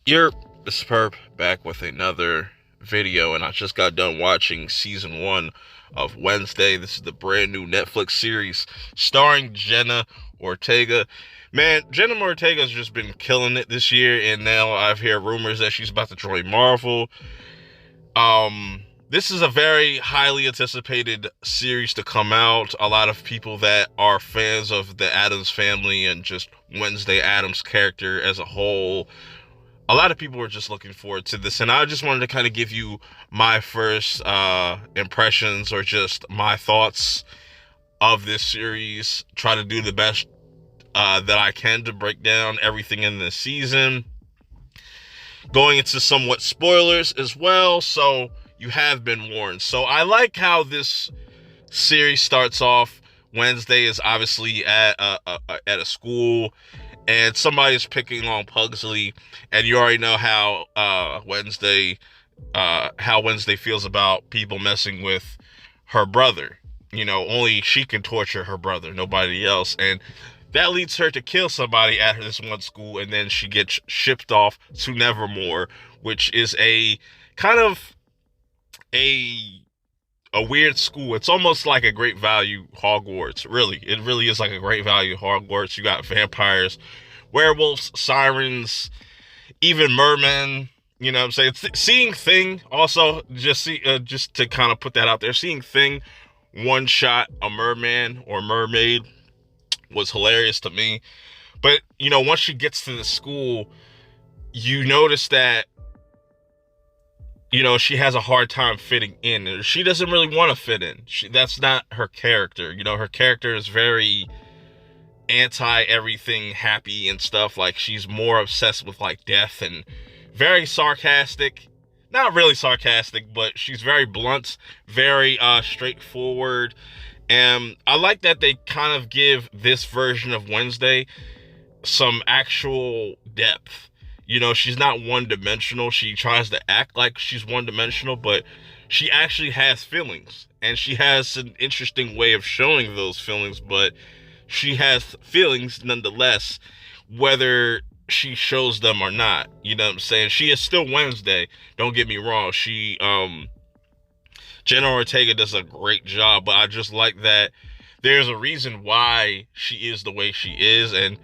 You're superb back with another video, and I just got done watching season one of Wednesday. This is the brand new Netflix series starring Jenna Ortega. Man, Jenna Ortega has just been killing it this year, and now I've heard rumors that she's about to join Marvel. This is a very highly anticipated series to come out. A lot of people that are fans of the Addams family and just Wednesday Addams character as a whole, a lot of people were just looking forward to this, and I just wanted to kind of give you my first impressions or just my thoughts of this series. Try to do the best that I can to break down everything in this season, going into somewhat spoilers as well, so you have been warned. So I like how this series starts off. Wednesday is obviously at a school, and somebody's picking on Pugsley, and you already know how Wednesday feels about people messing with her brother. You know, only she can torture her brother, nobody else, and that leads her to kill somebody at this one school, and then she gets shipped off to Nevermore, which is a kind of a weird school. It's almost like a Great Value Hogwarts. Really, it really is like a Great Value Hogwarts. You got vampires, werewolves, sirens, even mermen. You know what I'm saying? Seeing Thing also, just to kind of put that out there. Seeing Thing one shot a merman or mermaid was hilarious to me. But you know, once she gets to the school, you notice that, you know, she has a hard time fitting in. She doesn't really want to fit in. That's not her character. You know, her character is very anti everything happy and stuff. Like, she's more obsessed with like death and very sarcastic. Not really sarcastic, but she's very blunt, very straightforward. And I like that they kind of give this version of Wednesday some actual depth. You know, she's not one dimensional. She tries to act like she's one dimensional, but she actually has feelings. And she has an interesting way of showing those feelings, but she has feelings nonetheless, whether she shows them or not. You know what I'm saying? She is still Wednesday. Don't get me wrong. Jenna Ortega does a great job, but I just like that there's a reason why she is the way she is, and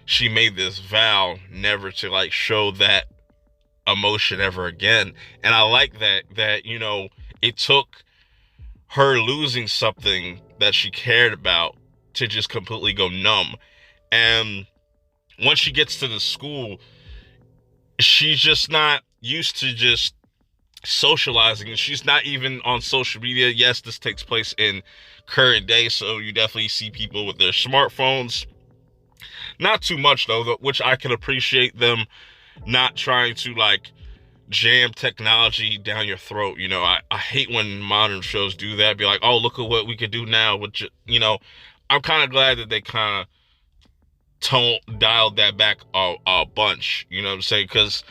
she made this vow never to like show that emotion ever again. And I like that you know, it took her losing something that she cared about to just completely go numb. And once she gets to the school, she's just not used to just socializing. She's not even on social media. Yes, this takes place in current day, so you definitely see people with their smartphones. Not too much though, which I can appreciate them not trying to like jam technology down your throat. You know, I hate when modern shows do that. Be like, oh, look at what we could do now. Which, you know, I'm kind of glad that they kind of dialed that back a bunch. You know what I'm saying? Because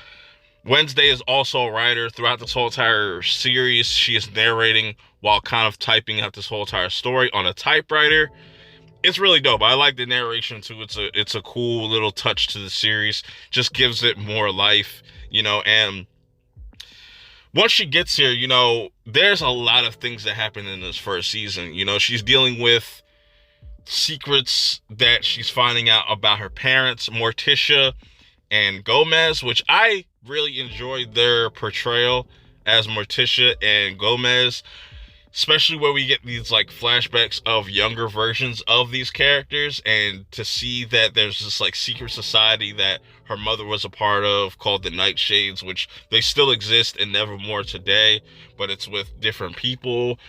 Wednesday is also a writer throughout this whole entire series. She is narrating while kind of typing out this whole entire story on a typewriter. It's really dope. I like the narration too. It's a cool little touch to the series. Just gives it more life, you know. And once she gets here, you know, there's a lot of things that happen in this first season. You know, she's dealing with secrets that she's finding out about her parents, Morticia and Gomez, which I really enjoyed their portrayal as Morticia and Gomez, especially where we get these like flashbacks of younger versions of these characters, and to see that there's this like secret society that her mother was a part of called the Nightshades, which they still exist in Nevermore today, but it's with different people.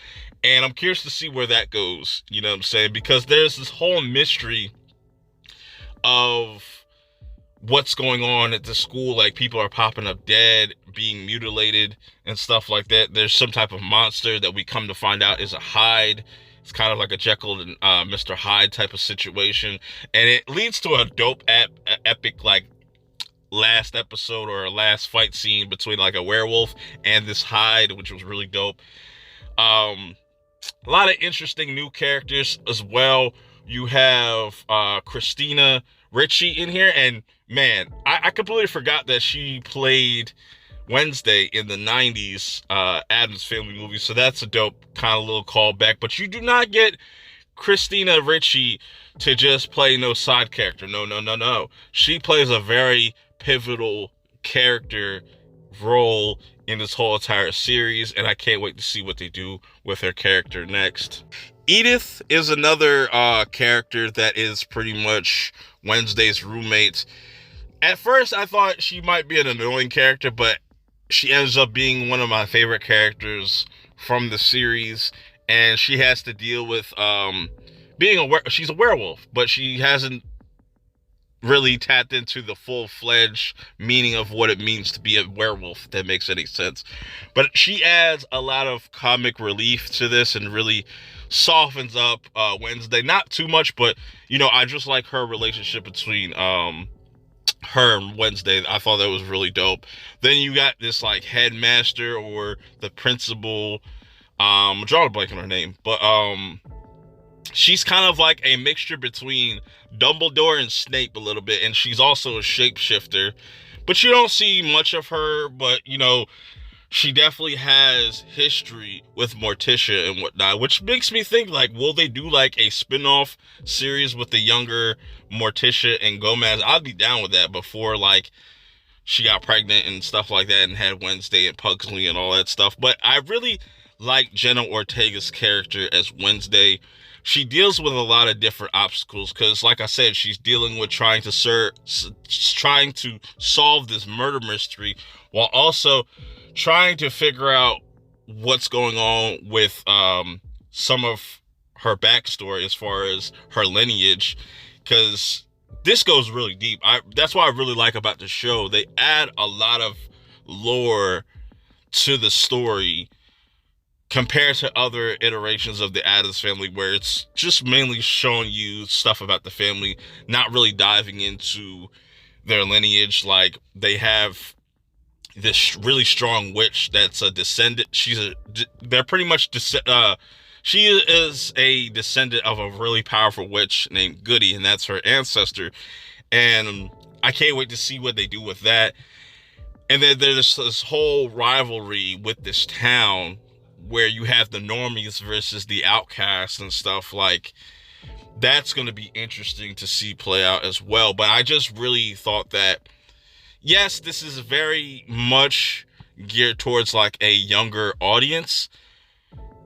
And I'm curious to see where that goes, you know what I'm saying? Because there's this whole mystery of what's going on at the school. Like, people are popping up dead, being mutilated and stuff like that. There's some type of monster that we come to find out is a Hyde. It's kind of like a Jekyll and Mr. Hyde type of situation, and it leads to a dope epic like last episode or a last fight scene between like a werewolf and this Hyde, which was really dope. A lot of interesting new characters as well. You have Christina Ricci in here, and Man, I completely forgot that she played Wednesday in the 90s Addams Family movie, so that's a dope kind of little callback. But you do not get Christina Ricci to just play no side character. No, no, no, no. She plays a very pivotal character role in this whole entire series, and I can't wait to see what they do with her character next. Edith is another character that is pretty much Wednesday's roommate. At first, I thought she might be an annoying character, but she ends up being one of my favorite characters from the series, and she has to deal with being she's a werewolf, but she hasn't really tapped into the full-fledged meaning of what it means to be a werewolf, if that makes any sense. But she adds a lot of comic relief to this and really softens up Wednesday. Not too much, but I just like her relationship between her and Wednesday. I thought that was really dope. Then you got this like headmaster or the principal. I'm drawing a blank on her name, but she's kind of like a mixture between Dumbledore and Snape a little bit, and she's also a shapeshifter. But you don't see much of her, but she definitely has history with Morticia and whatnot, which makes me think, like, will they do like a spin-off series with the younger Morticia and Gomez? I'd be down with that before like she got pregnant and stuff like that and had Wednesday and Pugsley and all that stuff. But I really like Jenna Ortega's character as Wednesday. She deals with a lot of different obstacles because, like I said, she's dealing with trying to solve this murder mystery while also trying to figure out what's going on with some of her backstory as far as her lineage, because this goes really deep. That's what I really like about the show. They add a lot of lore to the story compared to other iterations of the Addams family, where it's just mainly showing you stuff about the family, not really diving into their lineage. Like, they have this really strong witch that's a descendant. They're pretty much she is a descendant of a really powerful witch named Goody, and that's her ancestor. And I can't wait to see what they do with that. And then there's this whole rivalry with this town where you have the normies versus the outcasts and stuff. Like, that's going to be interesting to see play out as well. But I just really thought that, yes, this is very much geared towards like a younger audience.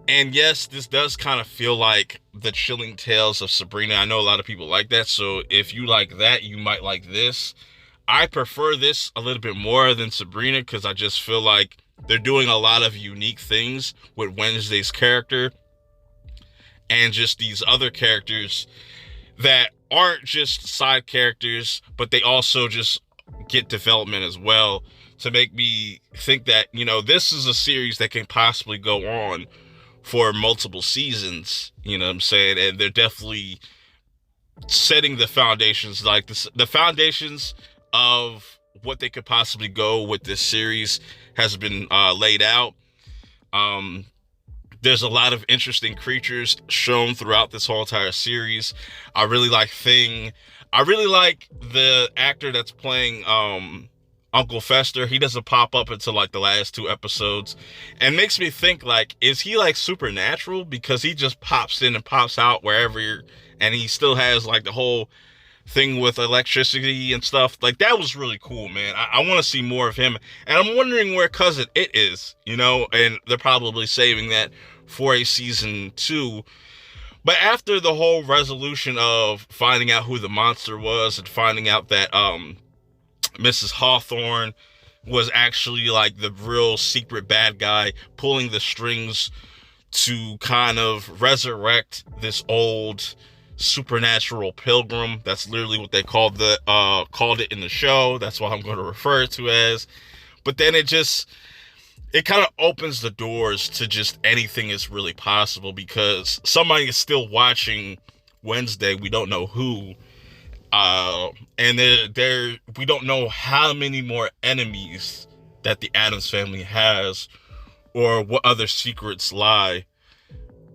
And yes, this does kind of feel like the Chilling Tales of Sabrina. I know a lot of people like that. So if you like that, you might like this. I prefer this a little bit more than Sabrina because I just feel like they're doing a lot of unique things with Wednesday's character and just these other characters that aren't just side characters, but they also just get development as well, to make me think that, this is a series that can possibly go on for multiple seasons, you know what I'm saying? And they're definitely setting the foundations, like the foundations of what they could possibly go with this series has been laid out. There's a lot of interesting creatures shown throughout this whole entire series. I really like Thing. I really like the actor that's playing Uncle Fester. He doesn't pop up until like the last 2 episodes, and makes me think, like, is he like supernatural? Because he just pops in and pops out wherever and he still has like the whole thing with electricity and stuff. Like, that was really cool, man. I want to see more of him, and I'm wondering where Cousin It is, and they're probably saving that for a season 2. But after the whole resolution of finding out who the monster was and finding out that Mrs. Hawthorne was actually like the real secret bad guy pulling the strings to kind of resurrect this old supernatural pilgrim. That's literally what they called it in the show. That's what I'm going to refer to as. But then it kind of opens the doors to just anything is really possible, because somebody is still watching Wednesday. We don't know who. And we don't know how many more enemies that the Addams family has, or what other secrets lie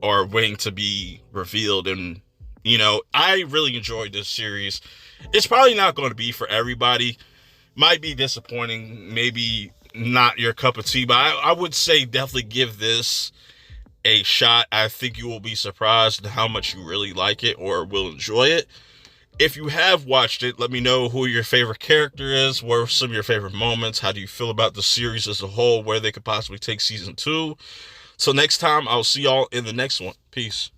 or waiting to be revealed. And I really enjoyed this series. It's probably not going to be for everybody. Might be disappointing, maybe not your cup of tea, but I would say definitely give this a shot. I think you will be surprised at how much you really like it or will enjoy it. If you have watched it, let me know who your favorite character is, what are some of your favorite moments, how do you feel about the series as a whole, where they could possibly take season 2. So next time, I'll see y'all in the next one. Peace.